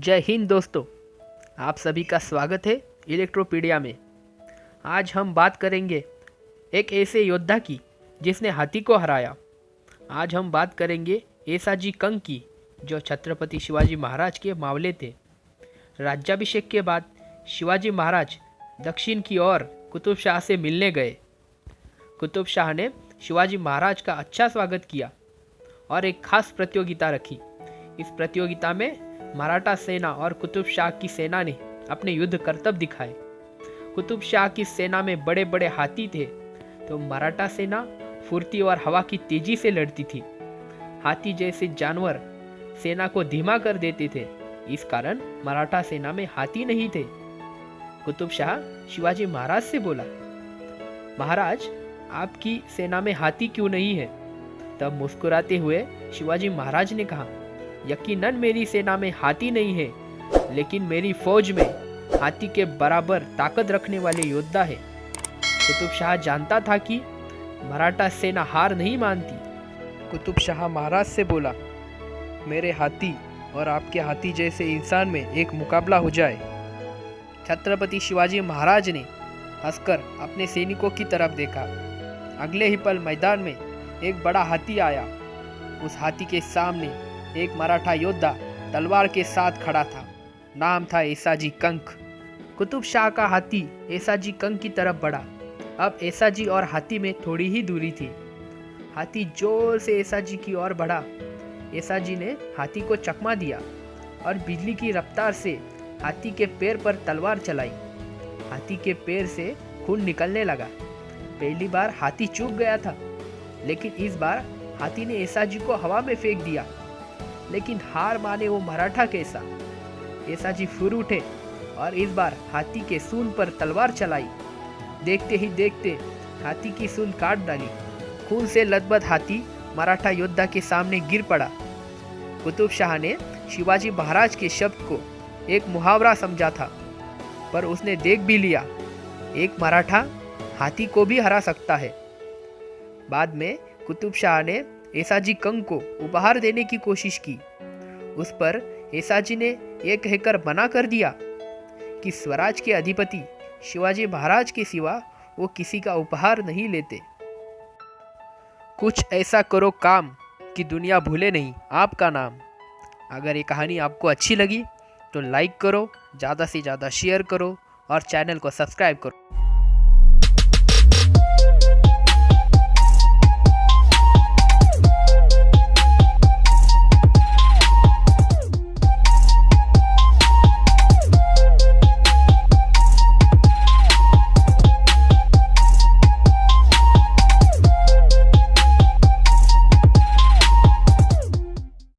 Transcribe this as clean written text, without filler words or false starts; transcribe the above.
जय हिंद दोस्तों, आप सभी का स्वागत है इलेक्ट्रोपीडिया में। आज हम बात करेंगे एक ऐसे योद्धा की जिसने हाथी को हराया। आज हम बात करेंगे येसाजी कंक की, जो छत्रपति शिवाजी महाराज के मावले थे। राज्याभिषेक के बाद शिवाजी महाराज दक्षिण की ओर कुतुब शाह से मिलने गए। कुतुब शाह ने शिवाजी महाराज का अच्छा स्वागत किया और एक खास प्रतियोगिता रखी। इस प्रतियोगिता में मराठा सेना और कुतुब शाह की सेना ने अपने युद्ध करतब दिखाए। कुतुब शाह की सेना में बड़े बड़े हाथी थे, तो मराठा सेना फुर्ती और हवा की तेजी से लड़ती थी। हाथी जैसे जानवर सेना को धीमा कर देते थे, इस कारण मराठा सेना में हाथी नहीं थे। कुतुब शाह शिवाजी महाराज से बोला, महाराज आपकी सेना में हाथी क्यों नहीं है? तब मुस्कुराते हुए शिवाजी महाराज ने कहा, यकीनन मेरी सेना में हाथी नहीं है, लेकिन मेरी फौज में हाथी के बराबर ताकत रखने वाले योद्धा है। कुतुब शाह जानता था कि मराठा सेना हार नहीं मानती। कुतुब शाह महाराज से बोला, मेरे हाथी और आपके हाथी जैसे इंसान में एक मुकाबला हो जाए। छत्रपति शिवाजी महाराज ने हंसकर अपने सैनिकों की तरफ देखा। अगले ही पल मैदान में एक बड़ा हाथी आया। उस हाथी के सामने एक मराठा योद्धा तलवार के साथ खड़ा था। नाम था येसाजी कंक। कुतुब शाह का हाथी येसाजी कंक की तरफ बढ़ा। अब येसाजी और हाथी में थोड़ी ही दूरी थी। हाथी जोर से येसाजी की ओर बढ़ा। येसाजी ने हाथी को चकमा दिया और बिजली की रफ्तार से हाथी के पैर पर तलवार चलाई। हाथी के पैर से खून निकलने लगा। पहली बार हाथी चूक गया था, लेकिन इस बार हाथी ने येसाजी को हवा में फेंक दिया। लेकिन हार माने वो मराठा कैसा। येसाजी फुर उठे और इस बार हाथी के सूंड पर तलवार चलाई। देखते ही देखते हाथी की सूंड काट डाली। खून से लथबथ हाथी मराठा योद्धा के सामने गिर पड़ा। कुतुब शाह ने शिवाजी महाराज के शब्द को एक मुहावरा समझा था, पर उसने देख भी लिया, एक मराठा हाथी को भी हरा सकता है। बाद में कुतुब शाह ने येसाजी कंक को उपहार देने की कोशिश की। उस पर येसाजी ने यह कहकर मना कर दिया कि स्वराज के अधिपति शिवाजी महाराज के सिवा वो किसी का उपहार नहीं लेते। कुछ ऐसा करो काम कि दुनिया भूले नहीं आपका नाम। अगर ये कहानी आपको अच्छी लगी तो लाइक करो, ज़्यादा से ज़्यादा शेयर करो और चैनल को सब्सक्राइब करो।